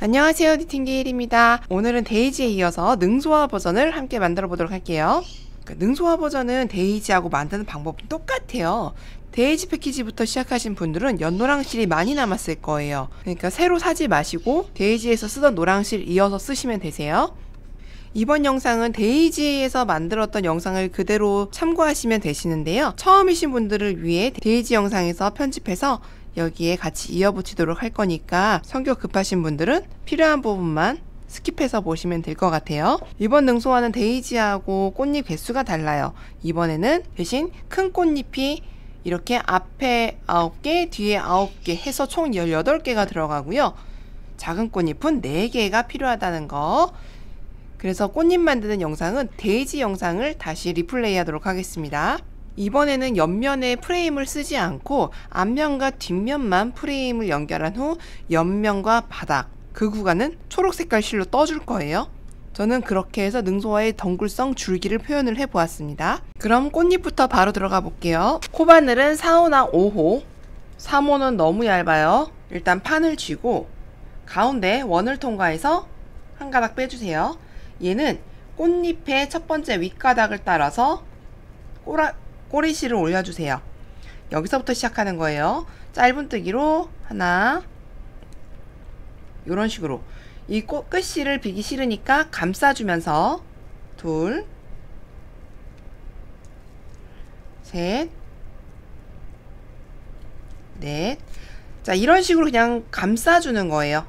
안녕하세요, 니팅게일입니다. 오늘은 데이지에 이어서 능소화 버전을 함께 만들어 보도록 할게요. 능소화 버전은 데이지하고 만드는 방법은 똑같아요. 데이지 패키지부터 시작하신 분들은 연노랑실이 많이 남았을 거예요. 그러니까 새로 사지 마시고 데이지에서 쓰던 노랑실 이어서 쓰시면 되세요. 이번 영상은 데이지에서 만들었던 영상을 그대로 참고하시면 되시는데요. 처음이신 분들을 위해 데이지 영상에서 편집해서 여기에 같이 이어붙이도록 할 거니까 성격 급하신 분들은 필요한 부분만 스킵해서 보시면 될 것 같아요. 이번 능소화는 데이지하고 꽃잎 개수가 달라요. 이번에는 대신 큰 꽃잎이 이렇게 앞에 9개, 뒤에 9개 해서 총 18개가 들어가고요. 작은 꽃잎은 4개가 필요하다는 거. 그래서 꽃잎 만드는 영상은 데이지 영상을 다시 리플레이 하도록 하겠습니다. 이번에는 옆면에 프레임을 쓰지 않고 앞면과 뒷면만 프레임을 연결한 후 옆면과 바닥, 그 구간은 초록 색깔 실로 떠줄 거예요. 저는 그렇게 해서 능소화의 덩굴성 줄기를 표현을 해 보았습니다. 그럼 꽃잎부터 바로 들어가 볼게요. 코바늘은 4호나 5호, 3호는 너무 얇아요. 일단 판을 쥐고 가운데 원을 통과해서 한 가닥 빼주세요. 얘는 꽃잎의 첫 번째 윗가닥을 따라서 꼬리실을 올려주세요. 여기서부터 시작하는 거예요. 짧은뜨기로 하나, 이런 식으로 이 끝실을 비기 싫으니까 감싸주면서 둘, 셋, 넷. 자, 이런 식으로 그냥 감싸주는 거예요.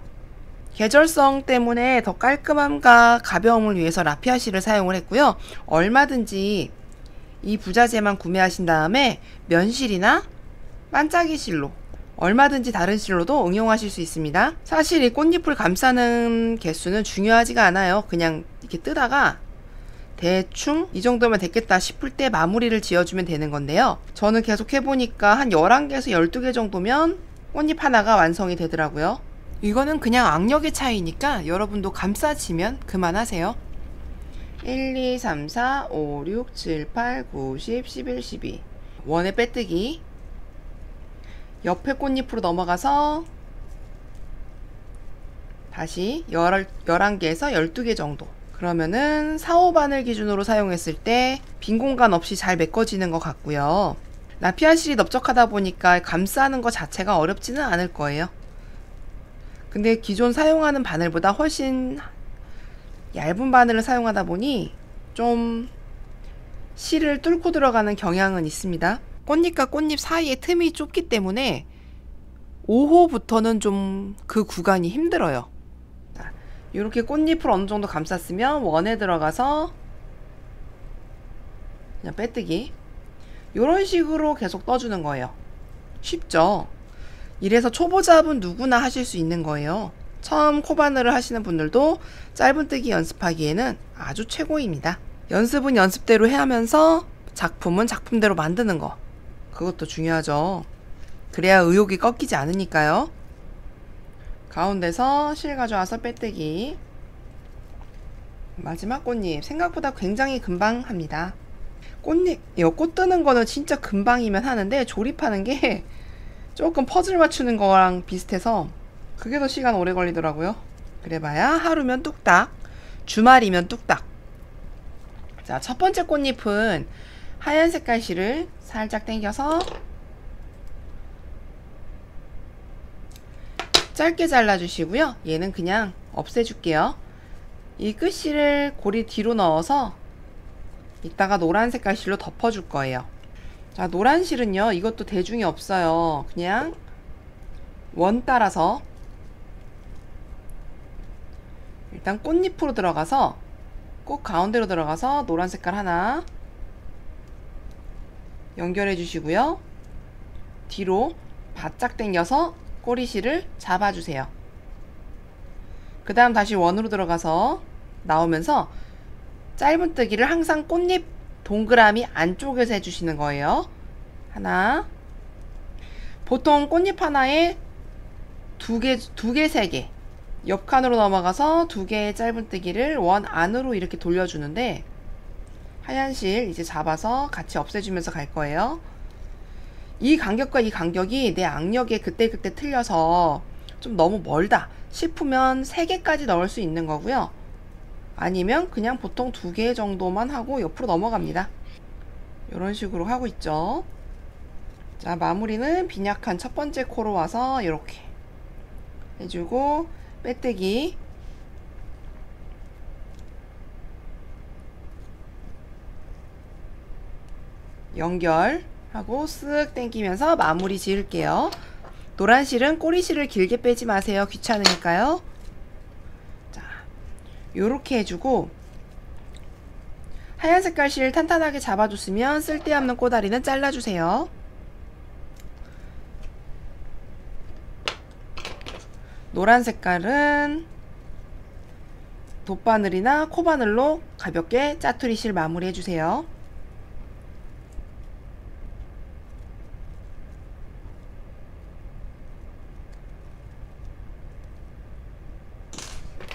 계절성 때문에 더 깔끔함과 가벼움을 위해서 라피아 실을 사용을 했고요. 얼마든지 이 부자재만 구매하신 다음에 면실이나 반짝이 실로, 얼마든지 다른 실로도 응용하실 수 있습니다. 사실 이 꽃잎을 감싸는 개수는 중요하지가 않아요. 그냥 이렇게 뜨다가 대충 이 정도면 됐겠다 싶을 때 마무리를 지어주면 되는 건데요. 저는 계속 해보니까 한 11개에서 12개 정도면 꽃잎 하나가 완성이 되더라고요. 이거는 그냥 악력의 차이니까 여러분도 감싸지면 그만하세요. 1, 2, 3, 4, 5, 6, 7, 8, 9, 10, 11, 12 원의 빼뜨기. 옆에 꽃잎으로 넘어가서 다시 11개에서 12개 정도. 그러면은 4, 5바늘 기준으로 사용했을 때 빈 공간 없이 잘 메꿔지는 것 같고요. 라피아 실이 넓적하다 보니까 감싸는 것 자체가 어렵지는 않을 거예요. 근데 기존 사용하는 바늘보다 훨씬 얇은 바늘을 사용하다 보니 좀 실을 뚫고 들어가는 경향은 있습니다. 꽃잎과 꽃잎 사이에 틈이 좁기 때문에 5호부터는 좀 그 구간이 힘들어요. 자, 이렇게 꽃잎을 어느 정도 감쌌으면 원에 들어가서 그냥 빼뜨기. 이런 식으로 계속 떠주는 거예요. 쉽죠? 이래서 초보자분 누구나 하실 수 있는 거예요. 처음 코바늘을 하시는 분들도 짧은뜨기 연습하기에는 아주 최고입니다. 연습은 연습대로 하면서 작품은 작품대로 만드는 거, 그것도 중요하죠. 그래야 의욕이 꺾이지 않으니까요. 가운데서 실 가져와서 빼뜨기. 마지막 꽃잎 생각보다 굉장히 금방 합니다. 꽃잎, 이거 꽃 뜨는 거는 진짜 금방이면 하는데 조립하는 게 조금 퍼즐 맞추는 거랑 비슷해서 그게 더 시간 오래 걸리더라고요. 그래봐야 하루면 뚝딱, 주말이면 뚝딱. 자, 첫 번째 꽃잎은 하얀 색깔 실을 살짝 당겨서 짧게 잘라주시고요. 얘는 그냥 없애줄게요. 이 끝실을 고리 뒤로 넣어서 이따가 노란 색깔 실로 덮어줄 거예요. 자, 노란 실은요, 이것도 대중이 없어요. 그냥 원 따라서 일단 꽃잎으로 들어가서 꽃 가운데로 들어가서 노란 색깔 하나 연결해 주시고요. 뒤로 바짝 당겨서 꼬리실을 잡아주세요. 그 다음 다시 원으로 들어가서 나오면서 짧은뜨기를 항상 꽃잎 동그라미 안쪽에서 해주시는 거예요. 하나. 보통 꽃잎 하나에 두 개, 세 개. 옆칸으로 넘어가서 2개의 짧은뜨기를 원 안으로 이렇게 돌려주는데 하얀 실 이제 잡아서 같이 없애주면서 갈 거예요. 이 간격과 이 간격이 내 악력에 그때그때 틀려서 좀 너무 멀다 싶으면 3개까지 넣을 수 있는 거고요. 아니면 그냥 보통 2개 정도만 하고 옆으로 넘어갑니다. 이런 식으로 하고 있죠. 자, 마무리는 빈약한 첫 번째 코로 와서 이렇게 해주고 빼뜨기, 연결하고 쓱 당기면서 마무리 지을게요. 노란 실은 꼬리 실을 길게 빼지 마세요. 귀찮으니까요. 자, 요렇게 해주고 하얀 색깔 실 탄탄하게 잡아줬으면 쓸데없는 꼬다리는 잘라주세요. 노란 색깔은 돗바늘이나 코바늘로 가볍게 짜투리 실 마무리 해주세요.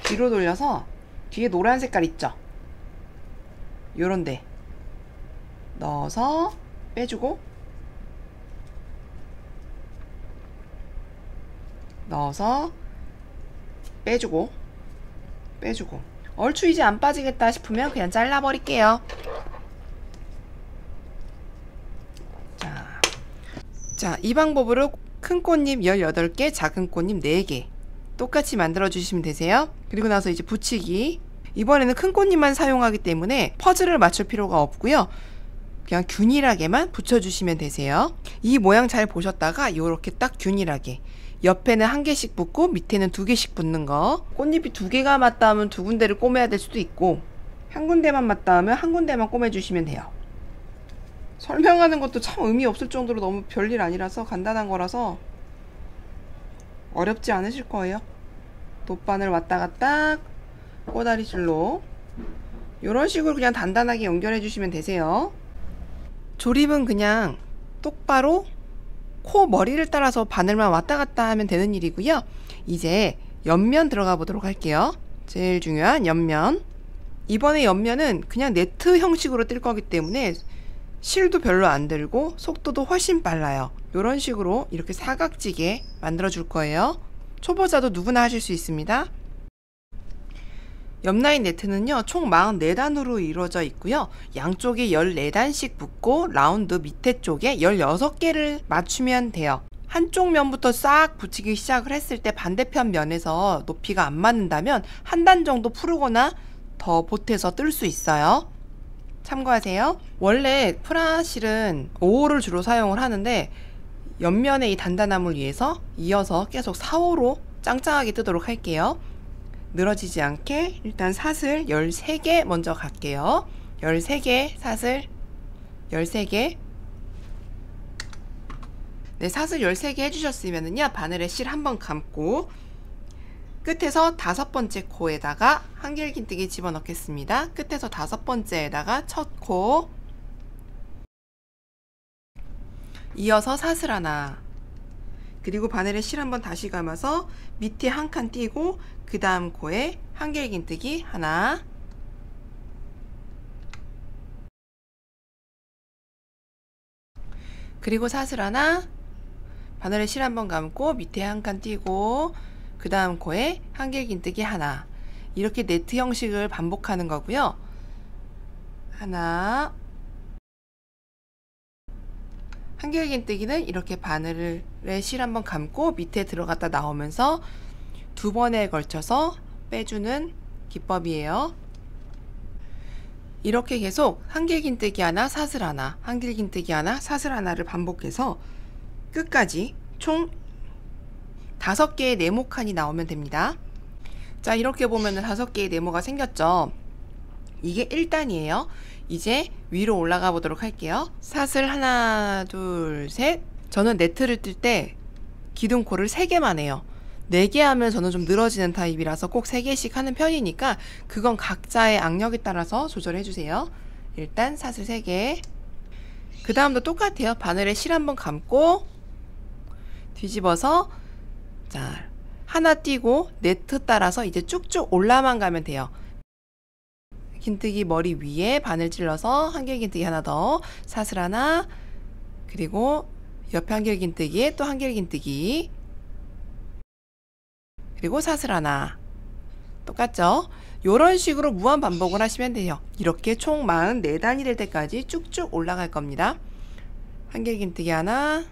뒤로 돌려서 뒤에 노란 색깔 있죠? 요런데 넣어서 빼주고, 넣어서 빼주고, 빼주고. 얼추 이제 안 빠지겠다 싶으면 그냥 잘라버릴게요. 자, 이 방법으로 큰 꽃잎 18개, 작은 꽃잎 4개 똑같이 만들어 주시면 되세요. 그리고 나서 이제 붙이기. 이번에는 큰 꽃잎만 사용하기 때문에 퍼즐을 맞출 필요가 없고요. 그냥 균일하게만 붙여주시면 되세요. 이 모양 잘 보셨다가 이렇게 딱 균일하게 옆에는 1개씩 붙고 밑에는 2개씩 붙는 거. 꽃잎이 2개가 맞다 하면 2군데를 꼬매야 될 수도 있고, 1군데만 맞다 하면 1군데만 꼬매주시면 돼요. 설명하는 것도 참 의미 없을 정도로 너무 별일 아니라서 간단한 거라서 어렵지 않으실 거예요. 돗바늘 왔다 갔다 꼬다리줄로 이런 식으로 그냥 단단하게 연결해 주시면 되세요. 조립은 그냥 똑바로 코 머리를 따라서 바늘만 왔다 갔다 하면 되는 일이고요. 이제 옆면 들어가 보도록 할게요. 제일 중요한 옆면. 이번에 옆면은 그냥 네트 형식으로 뜰 거기 때문에 실도 별로 안 들고 속도도 훨씬 빨라요. 이런 식으로 이렇게 사각지게 만들어 줄 거예요. 초보자도 누구나 하실 수 있습니다. 옆라인 네트는요, 총 44단으로 이루어져 있고요. 양쪽에 14단씩 붙고 라운드 밑에 쪽에 16개를 맞추면 돼요. 한쪽 면부터 싹 붙이기 시작을 했을 때 반대편 면에서 높이가 안 맞는다면 한 단 정도 풀거나 더 보태서 뜰 수 있어요. 참고하세요. 원래 프라실은 5호를 주로 사용을 하는데 옆면의 이 단단함을 위해서 이어서 계속 4호로 짱짱하게 뜨도록 할게요. 늘어지지 않게 일단 사슬 13개 먼저 갈게요. 13개 사슬 13개. 네, 사슬 13개 해주셨으면은요, 바늘에 실 한번 감고 끝에서 5번째 코에다가 한길긴뜨기 집어넣겠습니다. 끝에서 5번째에다가 첫 코, 이어서 사슬 하나, 그리고 바늘에 실 한번 다시 감아서 밑에 한 칸 띄고 그 다음 코에 한길긴뜨기 하나, 그리고 사슬 하나, 바늘에 실 한번 감고 밑에 한 칸 띄고 그 다음 코에 한길긴뜨기 하나. 이렇게 네트 형식을 반복하는 거고요. 하나, 한길긴뜨기는 이렇게 바늘에 실 한번 감고 밑에 들어갔다 나오면서 2번에 걸쳐서 빼주는 기법이에요. 이렇게 계속 한길긴뜨기 하나, 사슬 하나, 한길긴뜨기 하나, 사슬 하나를 반복해서 끝까지 총 5개의 네모칸이 나오면 됩니다. 자, 이렇게 보면은 5개의 네모가 생겼죠. 이게 1단이에요. 이제 위로 올라가 보도록 할게요. 사슬 하나, 둘, 셋. 저는 네트를 뜰 때 기둥코를 3개만 해요. 4개 하면 저는 좀 늘어지는 타입이라서 꼭 3개씩 하는 편이니까 그건 각자의 악력에 따라서 조절해 주세요. 일단 사슬 3개. 그 다음도 똑같아요. 바늘에 실 한번 감고 뒤집어서, 자, 하나 띄고 네트 따라서 이제 쭉쭉 올라만 가면 돼요. 긴뜨기 머리 위에 바늘 찔러서 한길긴뜨기 하나 더, 사슬 하나, 그리고 옆에 한길긴뜨기에 또 한길긴뜨기 그리고 사슬 하나. 똑같죠? 요런 식으로 무한 반복을 하시면 돼요. 이렇게 총 44단이 될 때까지 쭉쭉 올라갈 겁니다. 한길긴뜨기 하나,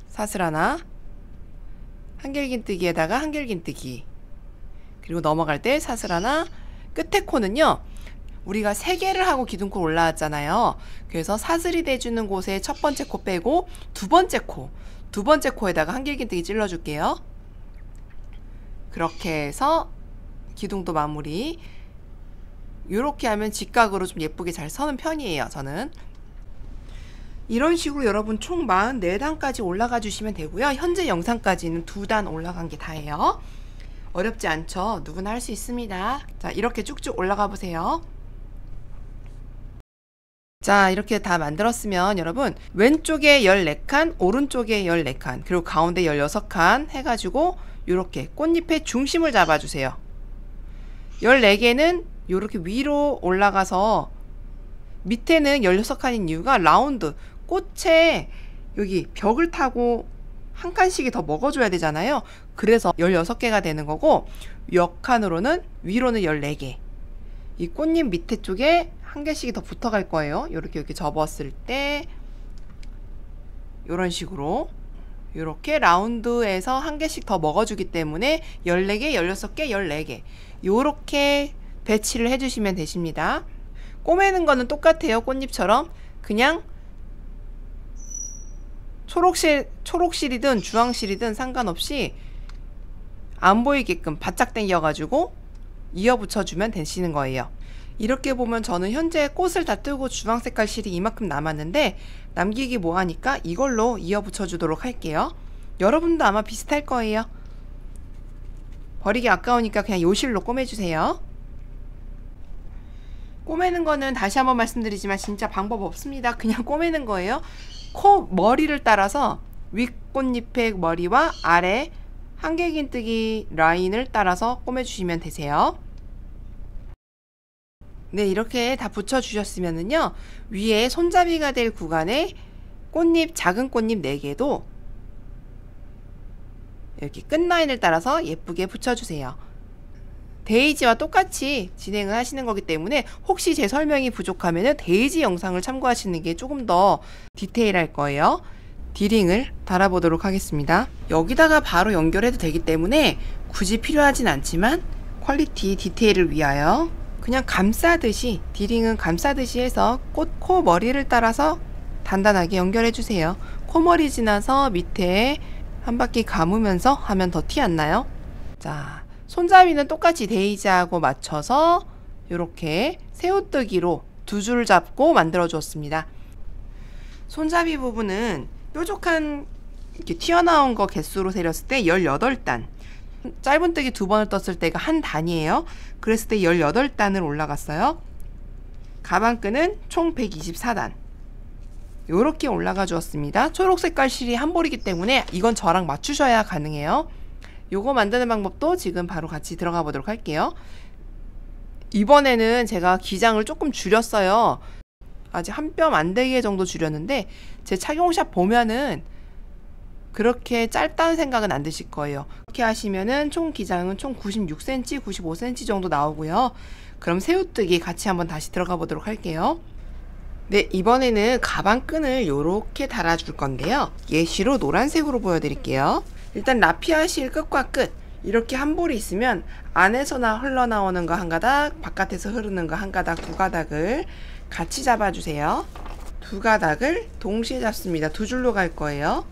사슬 하나, 한길긴뜨기에다가 한길긴뜨기, 그리고 넘어갈 때 사슬 하나. 끝에 코는요, 우리가 3개를 하고 기둥코 올라왔잖아요. 그래서 사슬이 대주는 곳에 첫 번째 코 빼고 두 번째 코에다가 한길긴뜨기 찔러줄게요. 그렇게 해서 기둥도 마무리. 이렇게 하면 직각으로 좀 예쁘게 잘 서는 편이에요, 저는. 이런 식으로 여러분 총 44단까지 올라가 주시면 되고요. 현재 영상까지는 2단 올라간 게 다예요. 어렵지 않죠? 누구나 할 수 있습니다. 자, 이렇게 쭉쭉 올라가 보세요. 자, 이렇게 다 만들었으면 여러분 왼쪽에 14칸, 오른쪽에 14칸, 그리고 가운데 16칸 해가지고 이렇게 꽃잎의 중심을 잡아주세요. 14개는 이렇게 위로 올라가서 밑에는 16칸인 이유가 라운드, 꽃에 여기 벽을 타고 한 칸씩이 더 먹어줘야 되잖아요. 그래서 16개가 되는 거고, 옆칸으로는 위로는 14개. 이 꽃잎 밑에 쪽에 한 개씩이 더 붙어갈 거예요. 이렇게 접었을 때 이런 식으로 이렇게 라운드에서 한 개씩 더 먹어주기 때문에 14개, 16개, 14개 이렇게 배치를 해주시면 되십니다. 꼬매는 거는 똑같아요. 꽃잎처럼 그냥 초록실이든 주황실이든 상관없이 안 보이게끔 바짝 당겨가지고 이어 붙여주면 되시는 거예요. 이렇게 보면 저는 현재 꽃을 다 뜨고 주황 색깔 실이 이만큼 남았는데 남기기 뭐하니까 이걸로 이어 붙여주도록 할게요. 여러분도 아마 비슷할 거예요. 버리기 아까우니까 그냥 요 실로 꼬매주세요. 꼬매는 거는 다시 한번 말씀드리지만 진짜 방법 없습니다. 그냥 꼬매는 거예요. 코 머리를 따라서 윗꽃잎의 머리와 아래 한길긴뜨기 라인을 따라서 꼬매주시면 되세요. 네, 이렇게 다 붙여주셨으면은요, 위에 손잡이가 될 구간에 꽃잎, 작은 꽃잎 4개도 이렇게 끝라인을 따라서 예쁘게 붙여주세요. 데이지와 똑같이 진행을 하시는 거기 때문에 혹시 제 설명이 부족하면 데이지 영상을 참고하시는 게 조금 더 디테일할 거예요. 디링을 달아보도록 하겠습니다. 여기다가 바로 연결해도 되기 때문에 굳이 필요하진 않지만 퀄리티 디테일을 위하여 그냥 감싸듯이, 디링은 감싸듯이 해서 꽃 코 머리를 따라서 단단하게 연결해 주세요. 코머리 지나서 밑에 한 바퀴 감으면서 하면 더 티 안 나요. 자, 손잡이는 똑같이 데이지하고 맞춰서 이렇게 새우뜨기로 2줄 잡고 만들어 주었습니다. 손잡이 부분은 뾰족한 이렇게 튀어나온 거 개수로 세렸을 때 18단, 짧은뜨기 2번을 떴을 때가 한 단이에요. 그랬을 때 18단을 올라갔어요. 가방끈은 총 124단 요렇게 올라가 주었습니다. 초록색깔 실이 한 볼이기 때문에 이건 저랑 맞추셔야 가능해요. 요거 만드는 방법도 지금 바로 같이 들어가 보도록 할게요. 이번에는 제가 기장을 조금 줄였어요. 아직 한 뼘 안 되게 정도 줄였는데 제 착용샷 보면은 그렇게 짧다는 생각은 안 드실 거예요. 이렇게 하시면은 총 기장은 총 96cm, 95cm 정도 나오고요. 그럼 새우뜨기 같이 한번 다시 들어가 보도록 할게요. 네, 이번에는 가방끈을 이렇게 달아줄 건데요. 예시로 노란색으로 보여드릴게요. 일단 라피아 실 끝과 끝 이렇게 한 볼이 있으면 안에서나 흘러나오는 거 한 가닥, 바깥에서 흐르는 거 한 가닥, 2가닥을 같이 잡아주세요. 2가닥을 동시에 잡습니다. 2줄로 갈 거예요.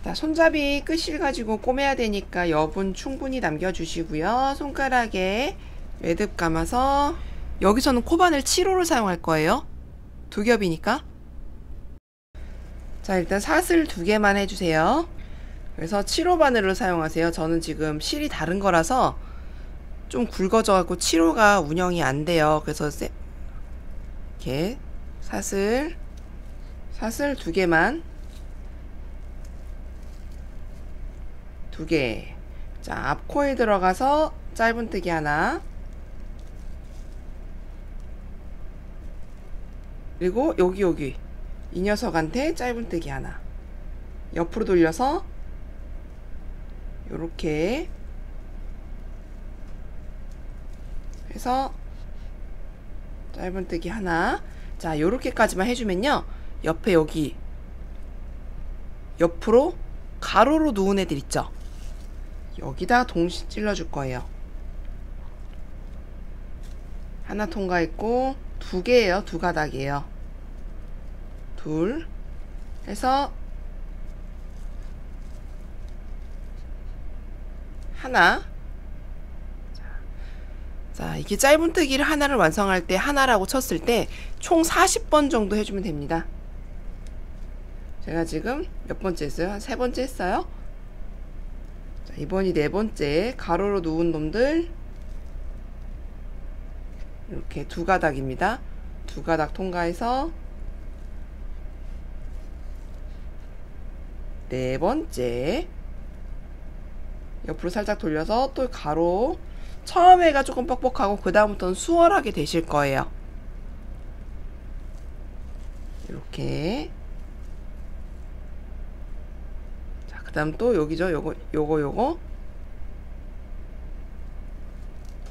자, 손잡이 끝실 가지고 꼬매야 되니까 여분 충분히 남겨주시고요. 손가락에 매듭 감아서 여기서는 코바늘 7호를 사용할 거예요. 2겹이니까. 자, 일단 사슬 2개만 해주세요. 그래서 7호 바늘을 사용하세요. 저는 지금 실이 다른 거라서 좀 굵어져 갖고 7호가 운영이 안 돼요. 그래서 이렇게 사슬 2개만, 2개. 자, 앞코에 들어가서 짧은뜨기 하나, 그리고 여기 이 녀석한테 짧은뜨기 하나, 옆으로 돌려서 요렇게 해서 짧은뜨기 하나. 자, 요렇게까지만 해주면요, 옆에 여기 옆으로 가로로 누운 애들 있죠? 여기다 동시 찔러줄 거예요. 하나 통과했고, 두 개예요. 두 가닥이에요. 둘 해서 하나. 자, 이게 짧은뜨기를 하나를 완성할 때, 하나라고 쳤을 때 총 40번 정도 해주면 됩니다. 제가 지금 몇 번째 했어요? 한 3번째 했어요. 자, 이번이 4번째. 가로로 누운 놈들 이렇게 두 가닥입니다. 두 가닥 통과해서 4번째. 옆으로 살짝 돌려서 또 가로. 처음에가 조금 뻑뻑하고 그 다음부터는 수월하게 되실 거예요. 이렇게. 자, 그 다음 또 여기죠. 요거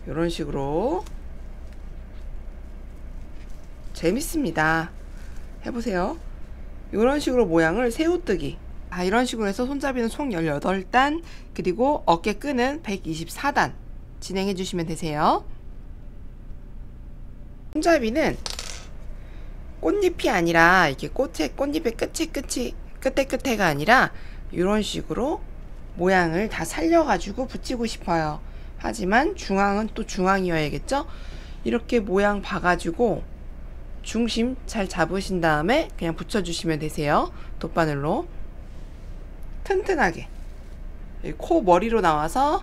요런 식으로. 재밌습니다. 해보세요. 요런 식으로 모양을 새우뜨기. 이런 식으로 해서 손잡이는 총 18단, 그리고 어깨끈은 124단 진행해 주시면 되세요. 손잡이는 꽃잎이 아니라 이렇게 꽃잎의 끝에가 아니라 이런 식으로 모양을 다 살려가지고 붙이고 싶어요. 하지만 중앙은 또 중앙이어야겠죠? 이렇게 모양 봐가지고 중심 잘 잡으신 다음에 그냥 붙여주시면 되세요. 돗바늘로 튼튼하게. 코 머리로 나와서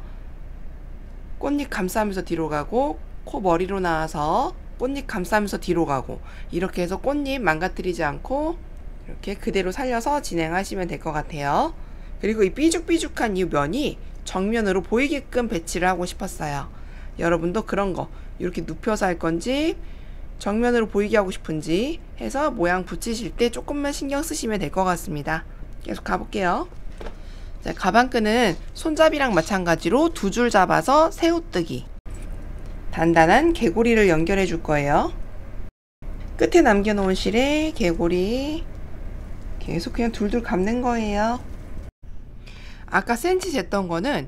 꽃잎 감싸면서 뒤로 가고, 코 머리로 나와서 꽃잎 감싸면서 뒤로 가고, 이렇게 해서 꽃잎 망가뜨리지 않고 이렇게 그대로 살려서 진행하시면 될 것 같아요. 그리고 이 삐죽삐죽한 이 면이 정면으로 보이게끔 배치를 하고 싶었어요. 여러분도 그런 거 이렇게 눕혀서 할 건지 정면으로 보이게 하고 싶은지 해서 모양 붙이실 때 조금만 신경 쓰시면 될 것 같습니다. 계속 가볼게요. 자, 가방끈은 손잡이랑 마찬가지로 2줄 잡아서 새우뜨기. 단단한 개고리를 연결해 줄 거예요. 끝에 남겨놓은 실에 개고리 계속 그냥 둘둘 감는 거예요. 아까 센치 쟀던 거는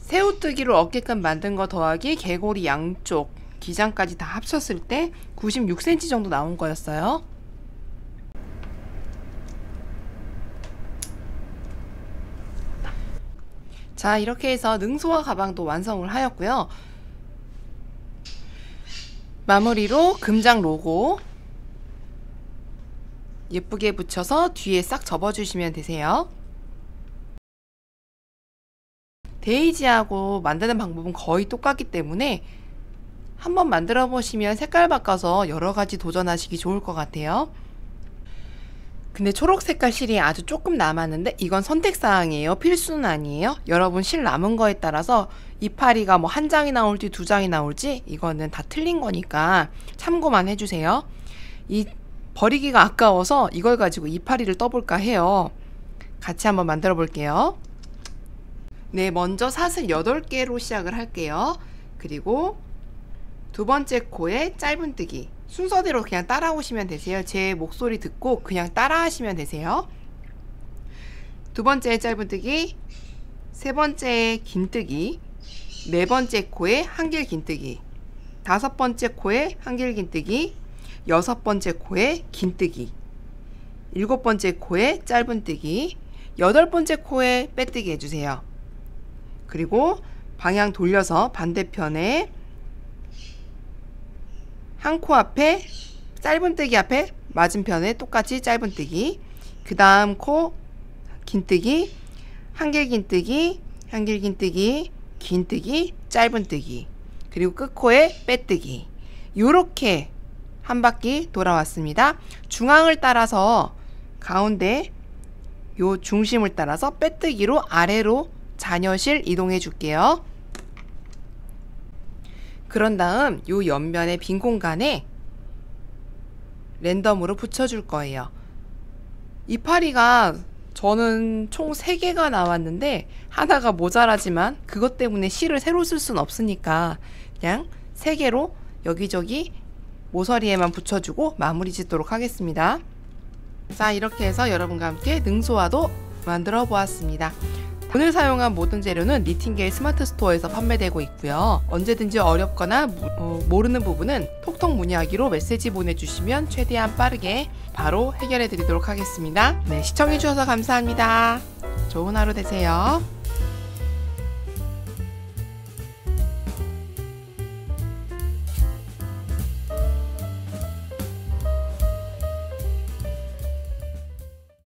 새우뜨기로 어깨끈 만든 거 더하기 개고리 양쪽 기장까지 다 합쳤을 때 96cm 정도 나온 거였어요. 자, 이렇게 해서 능소화 가방도 완성을 하였고요. 마무리로 금장 로고 예쁘게 붙여서 뒤에 싹 접어주시면 되세요. 데이지하고 만드는 방법은 거의 똑같기 때문에 한번 만들어 보시면 색깔 바꿔서 여러가지 도전하시기 좋을 것 같아요. 근데 초록 색깔 실이 아주 조금 남았는데 이건 선택사항이에요. 필수는 아니에요. 여러분 실 남은 거에 따라서 이파리가 뭐 한 장이 나올지 2장이 나올지 이거는 다 틀린 거니까 참고만 해주세요. 이 버리기가 아까워서 이걸 가지고 이파리를 떠볼까 해요. 같이 한번 만들어 볼게요. 네, 먼저 사슬 8개로 시작을 할게요. 그리고 두 번째 코에 짧은뜨기. 순서대로 그냥 따라오시면 되세요. 제 목소리 듣고 그냥 따라 하시면 되세요. 두 번째 짧은뜨기, 세 번째 긴뜨기, 네 번째 코에 한길 긴뜨기, 다섯 번째 코에 한길 긴뜨기, 여섯 번째 코에 긴뜨기, 일곱 번째 코에 짧은뜨기, 여덟 번째 코에 빼뜨기 해주세요. 그리고 방향 돌려서 반대편에 한 코 앞에 짧은뜨기 앞에 맞은편에 똑같이 짧은뜨기, 그 다음 코 긴뜨기, 한길 긴뜨기, 한길 긴뜨기, 긴뜨기, 짧은뜨기, 그리고 끝코에 빼뜨기. 요렇게 한 바퀴 돌아왔습니다. 중앙을 따라서 가운데 요 중심을 따라서 빼뜨기로 아래로 잔여실 이동해 줄게요. 그런 다음 요 옆면의 빈 공간에 랜덤으로 붙여줄 거예요. 이파리가 저는 총 3개가 나왔는데 하나가 모자라지만 그것 때문에 실을 새로 쓸 순 없으니까 그냥 3개로 여기저기 모서리에만 붙여주고 마무리 짓도록 하겠습니다. 자, 이렇게 해서 여러분과 함께 능소화도 만들어 보았습니다. 오늘 사용한 모든 재료는 니팅게일 스마트 스토어에서 판매되고 있고요. 언제든지 어렵거나 모르는 부분은 톡톡 문의하기로 메시지 보내주시면 최대한 빠르게 바로 해결해 드리도록 하겠습니다. 네, 시청해 주셔서 감사합니다. 좋은 하루 되세요.